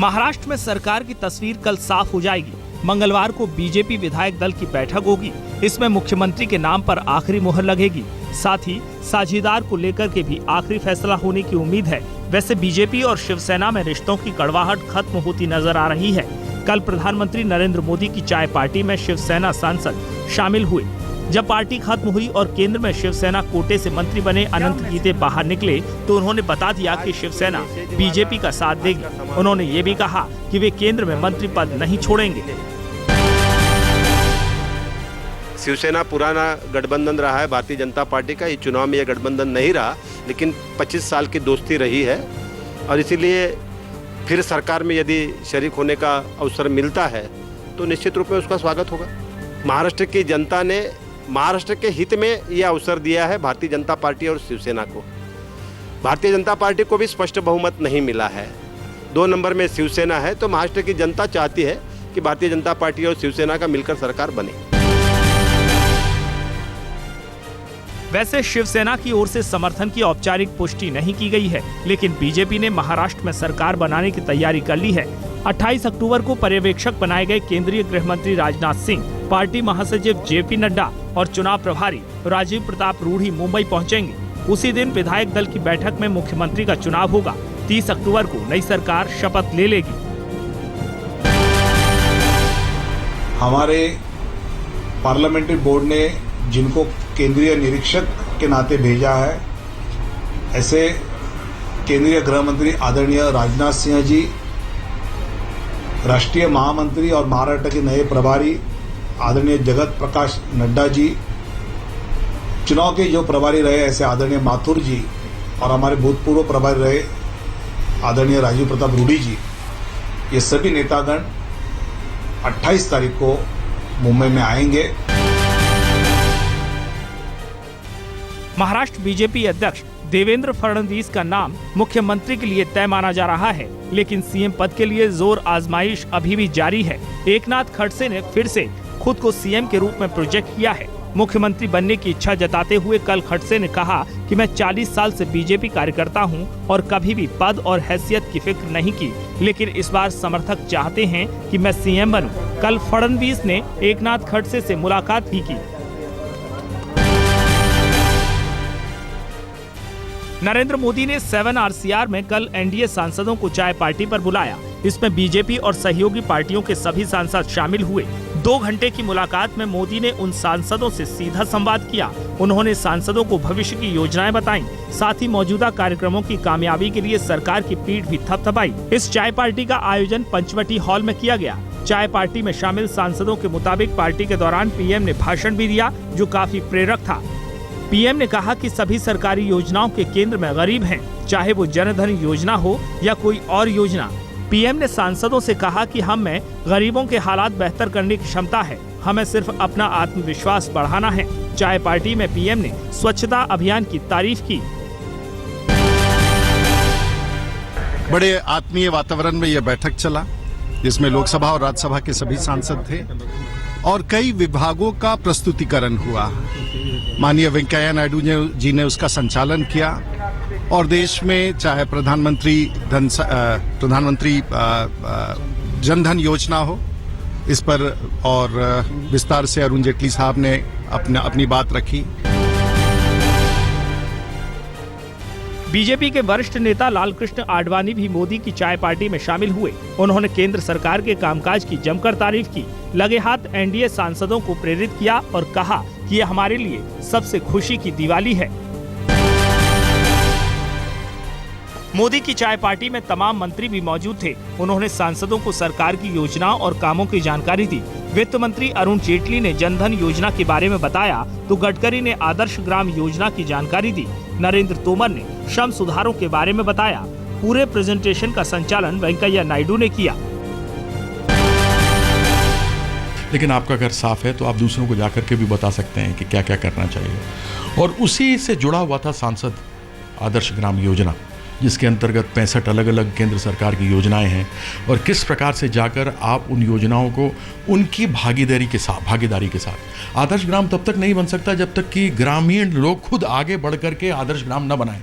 महाराष्ट्र में सरकार की तस्वीर कल साफ हो जाएगी। मंगलवार को बीजेपी विधायक दल की बैठक होगी। इसमें मुख्यमंत्री के नाम पर आखिरी मुहर लगेगी। साथ ही साझेदार को लेकर के भी आखिरी फैसला होने की उम्मीद है। वैसे बीजेपी और शिवसेना में रिश्तों की कड़वाहट खत्म होती नजर आ रही है। कल प्रधानमंत्री नरेंद्र मोदी की चाय पार्टी में शिवसेना सांसद शामिल हुए। जब पार्टी खत्म हुई और केंद्र में शिवसेना कोटे से मंत्री बने अनंत गीते बाहर निकले तो उन्होंने बता दिया कि शिवसेना बीजेपी का साथ देगी। उन्होंने ये भी कहा कि वे केंद्र में मंत्री पद नहीं छोड़ेंगे। शिवसेना पुराना गठबंधन रहा है भारतीय जनता पार्टी का। ये चुनाव में यह गठबंधन नहीं रहा, लेकिन 25 साल की दोस्ती रही है और इसीलिए फिर सरकार में यदि शरीक होने का अवसर मिलता है तो निश्चित रूप में उसका स्वागत होगा। महाराष्ट्र की जनता ने महाराष्ट्र के हित में यह अवसर दिया है भारतीय जनता पार्टी और शिवसेना को। भारतीय जनता पार्टी को भी स्पष्ट बहुमत नहीं मिला है, 2 नंबर में शिवसेना है, तो महाराष्ट्र की जनता चाहती है कि भारतीय जनता पार्टी और शिवसेना का मिलकर सरकार बने। वैसे शिवसेना की ओर से समर्थन की औपचारिक पुष्टि नहीं की गई है, लेकिन बीजेपी ने महाराष्ट्र में सरकार बनाने की तैयारी कर ली है। 28 अक्टूबर को पर्यवेक्षक बनाए गए केंद्रीय गृह मंत्री राजनाथ सिंह, पार्टी महासचिव जेपी नड्डा और चुनाव प्रभारी राजीव प्रताप रूढ़ी मुंबई पहुंचेंगे। उसी दिन विधायक दल की बैठक में मुख्यमंत्री का चुनाव होगा। 30 अक्टूबर को नई सरकार शपथ ले लेगी। हमारे पार्लियामेंट्री बोर्ड ने जिनको केंद्रीय निरीक्षक के नाते भेजा है, ऐसे केंद्रीय गृह मंत्री आदरणीय राजनाथ सिंह जी, राष्ट्रीय महामंत्री और महाराष्ट्र के नए प्रभारी आदरणीय जगत प्रकाश नड्डा जी, चुनाव के जो प्रभारी रहे ऐसे आदरणीय माथुर जी और हमारे भूतपूर्व प्रभारी रहे आदरणीय राजीव प्रताप रूढ़ी जी, ये सभी नेतागण 28 तारीख को मुंबई में आएंगे। महाराष्ट्र बीजेपी अध्यक्ष देवेंद्र फडणवीस का नाम मुख्यमंत्री के लिए तय माना जा रहा है, लेकिन सीएम पद के लिए जोर आजमाइश अभी भी जारी है। एकनाथ खड़से ने फिर से खुद को सीएम के रूप में प्रोजेक्ट किया है। मुख्यमंत्री बनने की इच्छा जताते हुए कल खड़से ने कहा कि मैं 40 साल से बीजेपी कार्यकर्ता हूं और कभी भी पद और हैसियत की फिक्र नहीं की, लेकिन इस बार समर्थक चाहते हैं कि मैं सीएम बनूं। कल फडणवीस ने एकनाथ खड़से से मुलाकात भी की। नरेंद्र मोदी ने 7 RCR में कल एनडीए सांसदों को चाय पार्टी पर बुलाया। इसमें बीजेपी और सहयोगी पार्टियों के सभी सांसद शामिल हुए। 2 घंटे की मुलाकात में मोदी ने उन सांसदों से सीधा संवाद किया। उन्होंने सांसदों को भविष्य की योजनाएं बताईं, साथ ही मौजूदा कार्यक्रमों की कामयाबी के लिए सरकार की पीठ भी थपथपाई। इस चाय पार्टी का आयोजन पंचवटी हॉल में किया गया। चाय पार्टी में शामिल सांसदों के मुताबिक पार्टी के दौरान पीएम ने भाषण भी दिया, जो काफी प्रेरक था। पीएम ने कहा कि सभी सरकारी योजनाओं के केंद्र में गरीब हैं, चाहे वो जनधन योजना हो या कोई और योजना। पीएम ने सांसदों से कहा कि हम में गरीबों के हालात बेहतर करने की क्षमता है, हमें सिर्फ अपना आत्मविश्वास बढ़ाना है। चाय पार्टी में पीएम ने स्वच्छता अभियान की तारीफ की। बड़े आत्मीय वातावरण में यह बैठक चला, जिसमें लोकसभा और राज्यसभा के सभी सांसद थे और कई विभागों का प्रस्तुतिकरण हुआ। माननीय वेंकैया नायडू जी ने उसका संचालन किया और देश में चाहे प्रधानमंत्री जनधन योजना हो, इस पर और विस्तार से अरुण जेटली साहब ने अपनी बात रखी। बीजेपी के वरिष्ठ नेता लालकृष्ण आडवाणी भी मोदी की चाय पार्टी में शामिल हुए। उन्होंने केंद्र सरकार के कामकाज की जमकर तारीफ की, लगे हाथ एनडीए सांसदों को प्रेरित किया और कहा कि ये हमारे लिए सबसे खुशी की दिवाली है। मोदी की चाय पार्टी में तमाम मंत्री भी मौजूद थे। उन्होंने सांसदों को सरकार की योजनाओं और कामों की जानकारी दी। वित्त मंत्री अरुण जेटली ने जनधन योजना के बारे में बताया, तो गडकरी ने आदर्श ग्राम योजना की जानकारी दी। नरेंद्र तोमर ने श्रम सुधारों के बारे में बताया। पूरे प्रेजेंटेशन का संचालन वेंकैया नायडू ने किया। लेकिन आपका घर साफ है तो आप दूसरों को जाकर के भी बता सकते हैं कि क्या क्या करना चाहिए। और उसी से जुड़ा हुआ था सांसद आदर्श ग्राम योजना, जिसके अंतर्गत 65 अलग अलग केंद्र सरकार की योजनाएं हैं और किस प्रकार से जाकर आप उन योजनाओं को उनकी भागीदारी के साथ आदर्श ग्राम तब तक नहीं बन सकता जब तक कि ग्रामीण लोग खुद आगे बढ़ करके आदर्श ग्राम न बनाएं।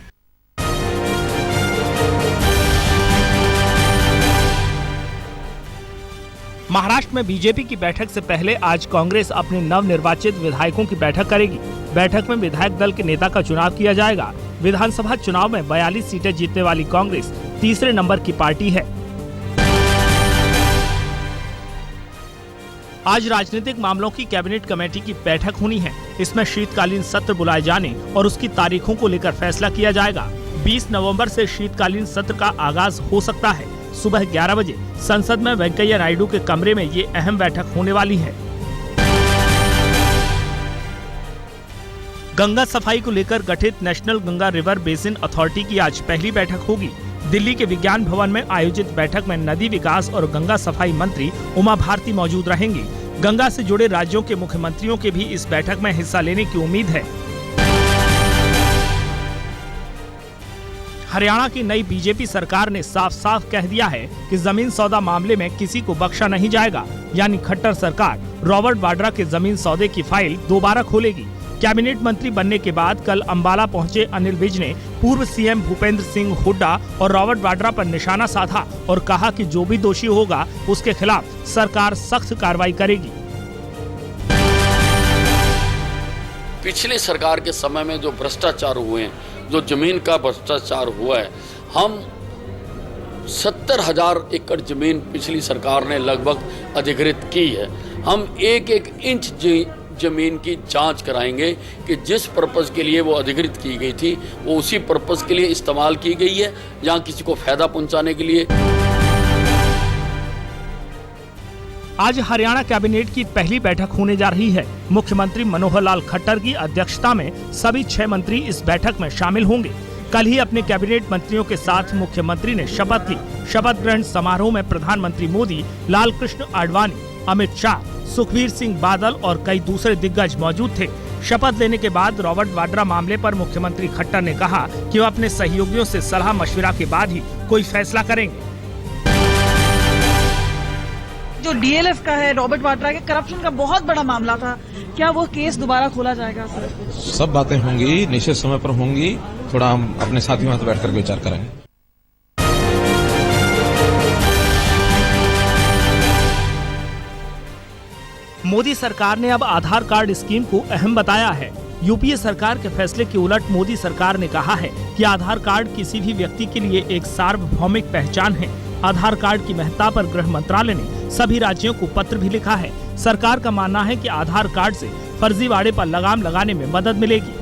महाराष्ट्र में बीजेपी की बैठक से पहले आज कांग्रेस अपने नवनिर्वाचित विधायकों की बैठक करेगी। बैठक में विधायक दल के नेता का चुनाव किया जाएगा। विधानसभा चुनाव में 42 सीटें जीतने वाली कांग्रेस तीसरे नंबर की पार्टी है। आज राजनीतिक मामलों की कैबिनेट कमेटी की बैठक होनी है। इसमें शीतकालीन सत्र बुलाए जाने और उसकी तारीखों को लेकर फैसला किया जाएगा। 20 नवंबर से शीतकालीन सत्र का आगाज हो सकता है। सुबह 11 बजे संसद में वेंकैया नायडू के कमरे में ये अहम बैठक होने वाली है। गंगा सफाई को लेकर गठित national Ganga river basin authority की आज पहली बैठक होगी। दिल्ली के विज्ञान भवन में आयोजित बैठक में नदी विकास और गंगा सफाई मंत्री उमा भारती मौजूद रहेंगी। गंगा से जुड़े राज्यों के मुख्यमंत्रियों के भी इस बैठक में हिस्सा लेने की उम्मीद है। हरियाणा की नई बीजेपी सरकार ने साफ साफ कह दिया है कि जमीन सौदा मामले में किसी को बख्शा नहीं जाएगा। यानी खट्टर सरकार रॉबर्ट वाड्रा के जमीन सौदे की फाइल दोबारा खोलेगी। कैबिनेट मंत्री बनने के बाद कल अंबाला पहुंचे अनिल विज ने पूर्व सीएम भूपेंद्र सिंह हुड्डा और रॉबर्ट वाड्रा पर निशाना साधा और कहा कि जो भी दोषी होगा उसके खिलाफ सरकार सख्त कार्रवाई करेगी। पिछली सरकार के समय में जो भ्रष्टाचार हुए हैं, जो जमीन का भ्रष्टाचार हुआ है, हम 70,000 एकड़ जमीन पिछली सरकार ने लगभग अधिकृत की है। हम एक एक इंच जमीन की जांच कराएंगे कि जिस पर्पस के लिए वो अधिकृत की गई थी वो उसी पर्पस के लिए इस्तेमाल की गई है, जहां किसी को फायदा पहुंचाने के लिए। आज हरियाणा कैबिनेट की पहली बैठक होने जा रही है। मुख्यमंत्री मनोहर लाल खट्टर की अध्यक्षता में सभी 6 मंत्री इस बैठक में शामिल होंगे। कल ही अपने कैबिनेट मंत्रियों के साथ मुख्यमंत्री ने शपथ ली। शपथ ग्रहण समारोह में प्रधानमंत्री मोदी, लाल कृष्ण आडवाणी, अमित शाह, सुखबीर सिंह बादल और कई दूसरे दिग्गज मौजूद थे। शपथ लेने के बाद रॉबर्ट वाड्रा मामले पर मुख्यमंत्री खट्टर ने कहा कि वो अपने सहयोगियों से सलाह मशविरा के बाद ही कोई फैसला करेंगे। जो डीएलएफ का है, रॉबर्ट वाड्रा के करप्शन का बहुत बड़ा मामला था, क्या वो केस दोबारा खोला जाएगा सर? सब बातें होंगी, निश्चित समय पर होंगी। थोड़ा हम अपने साथियों से बैठकर विचार करेंगे। मोदी सरकार ने अब आधार कार्ड स्कीम को अहम बताया है। यूपीए सरकार के फैसले के उलट मोदी सरकार ने कहा है कि आधार कार्ड किसी भी व्यक्ति के लिए एक सार्वभौमिक पहचान है। आधार कार्ड की महत्ता पर गृह मंत्रालय ने सभी राज्यों को पत्र भी लिखा है। सरकार का मानना है कि आधार कार्ड से फर्जीवाड़े पर लगाम लगाने में मदद मिलेगी।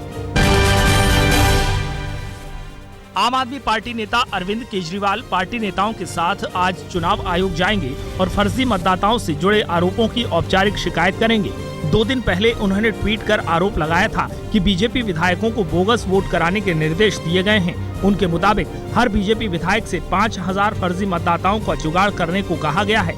आम आदमी पार्टी नेता अरविंद केजरीवाल पार्टी नेताओं के साथ आज चुनाव आयोग जाएंगे और फर्जी मतदाताओं से जुड़े आरोपों की औपचारिक शिकायत करेंगे। 2 दिन पहले उन्होंने ट्वीट कर आरोप लगाया था कि बीजेपी विधायकों को बोगस वोट कराने के निर्देश दिए गए हैं। उनके मुताबिक हर बीजेपी विधायक से 5,000 फर्जी मतदाताओं का जुगाड़ करने को कहा गया है।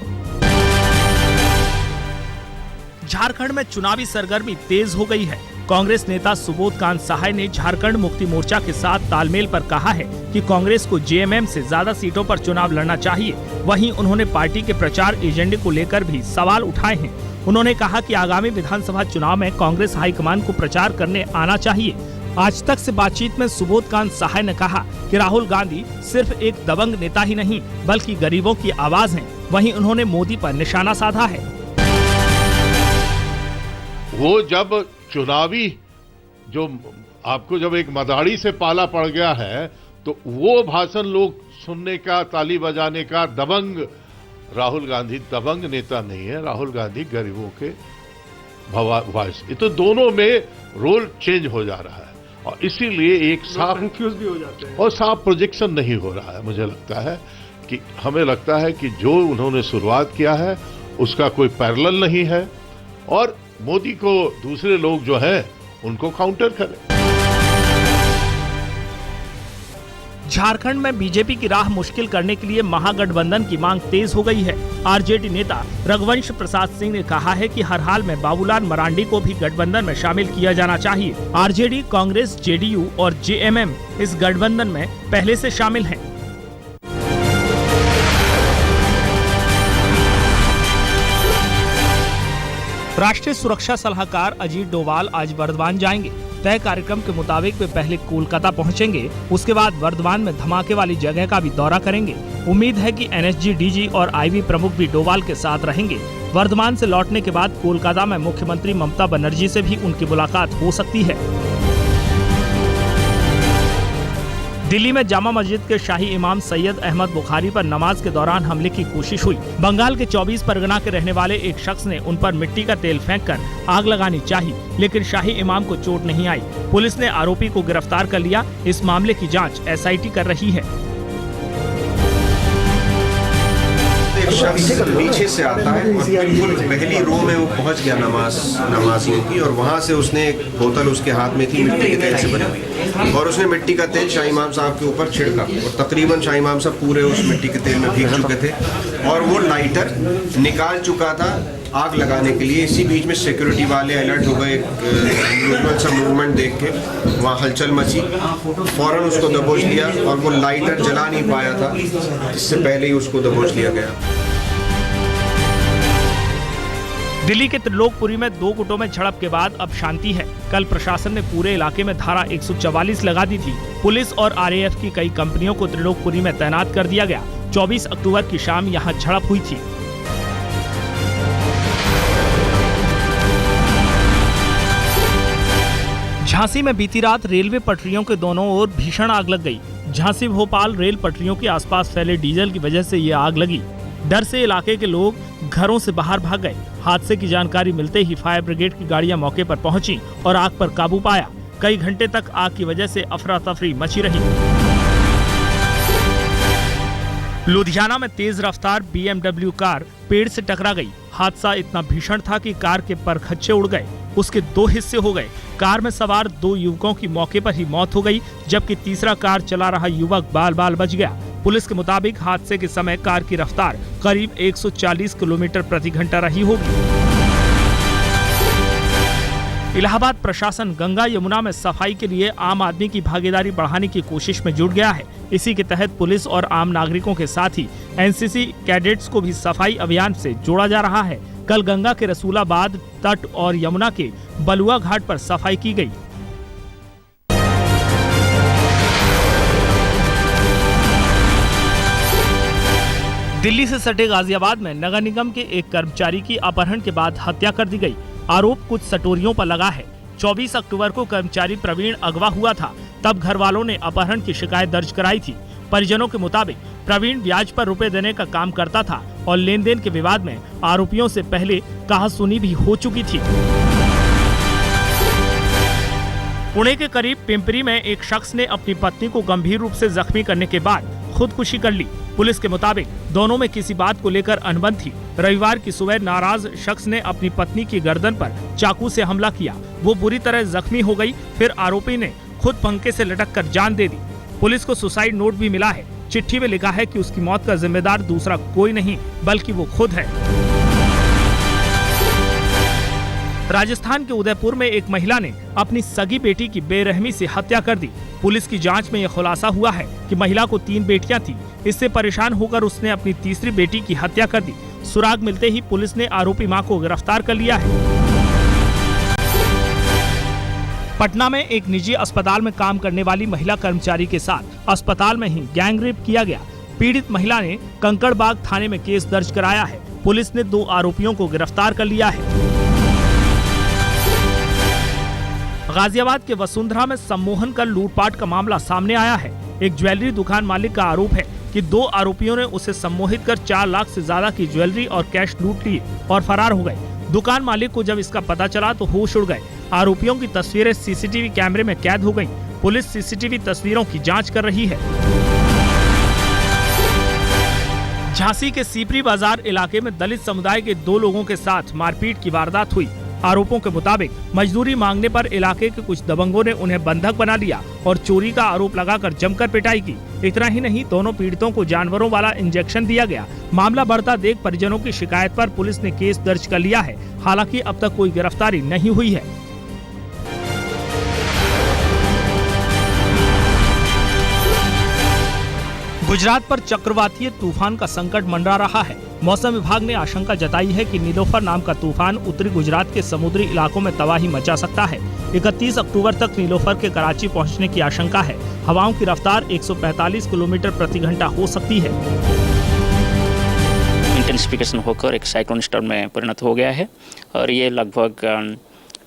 झारखंड में चुनावी सरगर्मी तेज हो गई है। कांग्रेस नेता सुबोध कांत सहाय ने झारखंड मुक्ति मोर्चा के साथ तालमेल पर कहा है कि कांग्रेस को जेएमएम से ज्यादा सीटों पर चुनाव लड़ना चाहिए। वहीं उन्होंने पार्टी के प्रचार एजेंडे को लेकर भी सवाल उठाए हैं। उन्होंने कहा कि आगामी विधानसभा चुनाव में कांग्रेस हाईकमान को प्रचार करने आना चाहिए। आज तक से बातचीत में सुबोध कांत सहाय ने कहा कि राहुल गांधी सिर्फ एक दबंग नेता ही नहीं बल्कि गरीबों की आवाज हैं। वहीं उन्होंने मोदी पर निशाना साधा है। वो जब चुनावी जो आपको जब एक मदारी से पाला पड़ गया है तो वो भाषण लोग सुनने का, ताली बजाने का, दबंग राहुल गांधी दबंग नेता नहीं है। राहुल गांधी गरीबों के वॉइस। ये तो दोनों में रोल चेंज हो जा रहा है और इसीलिए एक साफ कंफ्यूज भी हो जाते हैं और साफ प्रोजेक्शन नहीं हो रहा है। मुझे लगता है कि हमें लगता है कि जो उन्होंने शुरुआत किया है उसका कोई पैरेलल नहीं है और मोदी को दूसरे लोग जो हैं उनको काउंटर करें। झारखंड में बीजेपी की राह मुश्किल करने के लिए महागठबंधन की मांग तेज हो गई है। आरजेडी नेता रघुवंश प्रसाद सिंह ने कहा है कि हर हाल में बाबूलाल मरांडी को भी गठबंधन में शामिल किया जाना चाहिए। आरजेडी, कांग्रेस, जेडीयू और जेएमएम इस गठबंधन में पहले से शामिल हैं। राष्ट्रीय सुरक्षा सलाहकार अजीत डोभाल आज बर्दवान जाएंगे। तय कार्यक्रम के मुताबिक वे पहले कोलकाता पहुंचेंगे, उसके बाद वर्धमान में धमाके वाली जगह का भी दौरा करेंगे। उम्मीद है कि एनएसजी डीजी और आईबी प्रमुख भी डोभाल के साथ रहेंगे। वर्धमान से लौटने के बाद कोलकाता में मुख्यमंत्री ममता बनर्जी से भी उनकी मुलाकात हो सकती है। दिल्ली में जामा मस्जिद के शाही इमाम सैयद अहमद बुखारी पर नमाज के दौरान हमले की कोशिश हुई। बंगाल के 24 परगना के रहने वाले एक शख्स ने उन पर मिट्टी का तेल फेंककर आग लगानी चाही, लेकिन शाही इमाम को चोट नहीं आई। पुलिस ने आरोपी को गिरफ्तार कर लिया। इस मामले की जांच एसआईटी कर रही है। एक शख्स पीछे से आता है और बिल्कुल पहली रो में वो पहुंच गया नमाजियों की, और वहां से उसने एक बोतल उसके हाथ में थी मिट्टी के तेल से भरी हुई, और उसने मिट्टी का तेल शाह इमाम साहब के ऊपर छिड़का, और तकरीबन शाह इमाम साहब पूरे उस मिट्टी के तेल में भीग चुके थे और वो लाइटर निकाल चुका था आग लगाने के लिए। इसी बीच में सिक्योरिटी वाले अलर्ट हो गए, यूजुअल सा मूवमेंट देख के वहाँ हलचल मची, फौरन उसको दबोच लिया और वो लाइटर जला नहीं पाया था, इससे पहले ही उसको दबोच लिया गया। दिल्ली के त्रिलोकपुरी में 2 गुटों में झड़प के बाद अब शांति है। कल प्रशासन ने पूरे इलाके में धारा 144 लगा दी थी। पुलिस और आरएएफ की कई कंपनियों को त्रिलोकपुरी में तैनात कर दिया गया। 24 अक्टूबर की शाम यहां झड़प हुई थी। झांसी में बीती रात रेलवे पटरियों के दोनों ओर भीषण आग लग गई। झांसी भोपाल रेल पटरियों के आसपास फैले डीजल की वजह से ये आग लगी। डर से इलाके के लोग घरों से बाहर भाग गए। हादसे की जानकारी मिलते ही फायर ब्रिगेड की गाड़ियां मौके पर पहुंची और आग पर काबू पाया। कई घंटे तक आग की वजह से अफरा तफरी मची रही। लुधियाना में तेज रफ्तार BMW कार पेड़ से टकरा गई। हादसा इतना भीषण था कि कार के परखच्चे उड़ गए, उसके 2 हिस्से हो गए। कार में सवार 2 युवकों की मौके पर ही मौत हो गई, जबकि तीसरा कार चला रहा युवक बाल बाल बच गया। पुलिस के मुताबिक हादसे के समय कार की रफ्तार करीब 140 किलोमीटर प्रति घंटा रही होगी। इलाहाबाद प्रशासन गंगा यमुना में सफाई के लिए आम आदमी की भागीदारी बढ़ाने की कोशिश में जुट गया है। इसी के तहत पुलिस और आम नागरिकों के साथ ही एनसीसी कैडेट्स को भी सफाई अभियान से जोड़ा जा रहा है। कल गंगा के रसूलाबाद तट और यमुना के बलुआ घाट पर सफाई की गई। दिल्ली से सटे गाजियाबाद में नगर निगम के एक कर्मचारी की अपहरण के बाद हत्या कर दी गई। आरोप कुछ सटोरियों पर लगा है। 24 अक्टूबर को कर्मचारी प्रवीण अगवा हुआ था, तब घर वालों ने अपहरण की शिकायत दर्ज कराई थी। परिजनों के मुताबिक प्रवीण ब्याज पर रुपए देने का काम करता था और लेन देन के विवाद में आरोपियों से पहले कहासुनी भी हो चुकी थी। पुणे के करीब पिंपरी में एक शख्स ने अपनी पत्नी को गंभीर रूप से जख्मी करने के बाद खुदकुशी कर ली। पुलिस के मुताबिक दोनों में किसी बात को लेकर अनबन थी। रविवार की सुबह नाराज शख्स ने अपनी पत्नी की गर्दन पर चाकू से हमला किया। वो बुरी तरह जख्मी हो गई। फिर आरोपी ने खुद पंखे से लटककर जान दे दी। पुलिस को सुसाइड नोट भी मिला है। चिट्ठी में लिखा है कि उसकी मौत का जिम्मेदार दूसरा कोई नहीं बल्कि वो खुद है। राजस्थान के उदयपुर में एक महिला ने अपनी सगी बेटी की बेरहमी से हत्या कर दी। पुलिस की जांच में यह खुलासा हुआ है कि महिला को 3 बेटियां थी। इससे परेशान होकर उसने अपनी तीसरी बेटी की हत्या कर दी। सुराग मिलते ही पुलिस ने आरोपी मां को गिरफ्तार कर लिया है। पटना में एक निजी अस्पताल में काम करने वाली महिला कर्मचारी के साथ अस्पताल में ही गैंगरेप किया गया। पीड़ित महिला ने कंकड़बाग थाने में केस दर्ज कराया है। पुलिस ने 2 आरोपियों को गिरफ्तार कर लिया है। गाजियाबाद के वसुंधरा में सम्मोहन कर लूटपाट का मामला सामने आया है। एक ज्वेलरी दुकान मालिक का आरोप है कि 2 आरोपियों ने उसे सम्मोहित कर 4 लाख से ज्यादा की ज्वेलरी और कैश लूट लिए और फरार हो गए। दुकान मालिक को जब इसका पता चला तो होश उड़ गए। आरोपियों की तस्वीरें सीसीटीवी कैमरे में कैद हो गईं। पुलिस सीसीटीवी तस्वीरों की जांच कर रही है। झांसी के सीपरी बाजार इलाके में दलित समुदाय के 2 लोगों के साथ मारपीट की वारदात हुई। आरोपों के मुताबिक मजदूरी मांगने पर इलाके के कुछ दबंगों ने उन्हें बंधक बना लिया और चोरी का आरोप लगाकर जमकर पिटाई की। इतना ही नहीं, दोनों पीड़ितों को जानवरों वाला इंजेक्शन दिया गया। मामला बढ़ता देख परिजनों की शिकायत पर पुलिस ने केस दर्ज कर लिया है। हालांकि अब तक कोई गिरफ्तारी नहीं हुई है। गुजरात पर चक्रवातीय तूफान का संकट मंडरा रहा है। मौसम विभाग ने आशंका जताई है कि नीलोफर नाम का तूफान उत्तरी गुजरात के समुद्री इलाकों में तबाही मचा सकता है। 31 अक्टूबर तक नीलोफर के कराची पहुंचने की आशंका है। हवाओं की रफ्तार 145 किलोमीटर प्रति घंटा हो सकती है। इंटेंसिफिकेशन होकर एक साइक्लोन स्टॉर्म में परिणत हो गया है और ये लगभग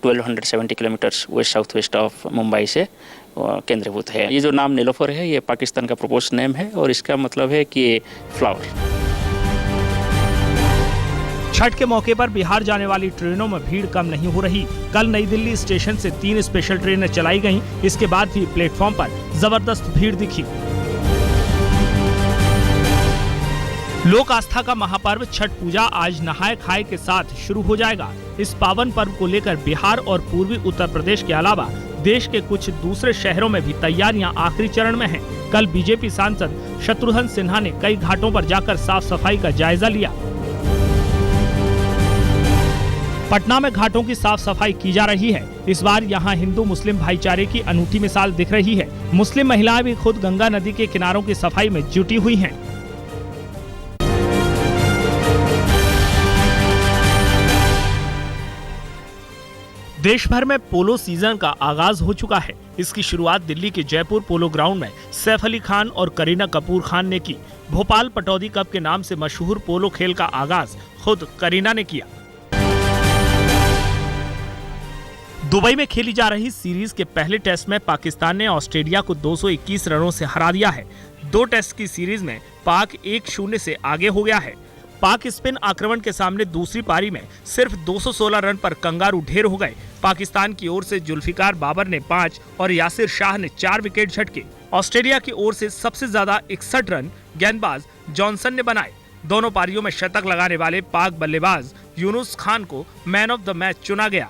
1270 kilometre west south west of Mumbai से केंद्रीभूत है। ये जो नाम नीलोफर है ये पाकिस्तान का प्रपोज नेम है और इसका मतलब है कि फ्लावर। छठ के मौके पर बिहार जाने वाली ट्रेनों में भीड़ कम नहीं हो रही। कल नई दिल्ली स्टेशन से 3 स्पेशल ट्रेनें चलाई गईं। इसके बाद भी प्लेटफॉर्म पर जबरदस्त भीड़ दिखी। लोक आस्था का महापर्व छठ पूजा आज नहाय खाए के साथ शुरू हो जाएगा। इस पावन पर्व को लेकर बिहार और पूर्वी उत्तर प्रदेश के अलावा देश के कुछ दूसरे शहरों में भी तैयारियां आखिरी चरण में हैं। कल बीजेपी सांसद शत्रुघ्न सिन्हा ने कई घाटों पर जाकर साफ सफाई का जायजा लिया। पटना में घाटों की साफ सफाई की जा रही है। इस बार यहां हिंदू मुस्लिम भाईचारे की अनूठी मिसाल दिख रही है। मुस्लिम महिलाएं भी खुद गंगा नदी के किनारों की सफाई में जुटी हुई हैं। देश भर में पोलो सीजन का आगाज हो चुका है। इसकी शुरुआत दिल्ली के जयपुर पोलो ग्राउंड में सैफ अली खान और करीना कपूर खान ने की। भोपाल पटौदी कप के नाम से मशहूर पोलो खेल का आगाज खुद करीना ने किया। दुबई में खेली जा रही सीरीज के पहले टेस्ट में पाकिस्तान ने ऑस्ट्रेलिया को 221 रनों से हरा दिया है। 2 टेस्ट की सीरीज में पाक 1-0 से आगे हो गया है। पाक स्पिन आक्रमण के सामने दूसरी पारी में सिर्फ 216 रन पर कंगारू ढेर हो गए। पाकिस्तान की ओर से जुल्फिकार बाबर ने 5 और यासिर शाह ने 4 विकेट झटके। ऑस्ट्रेलिया की ओर से सबसे ज्यादा 61 रन गेंदबाज जॉनसन ने बनाए। दोनों पारियों में शतक लगाने वाले पाक बल्लेबाज यूनुस खान को मैन ऑफ द मैच चुना गया।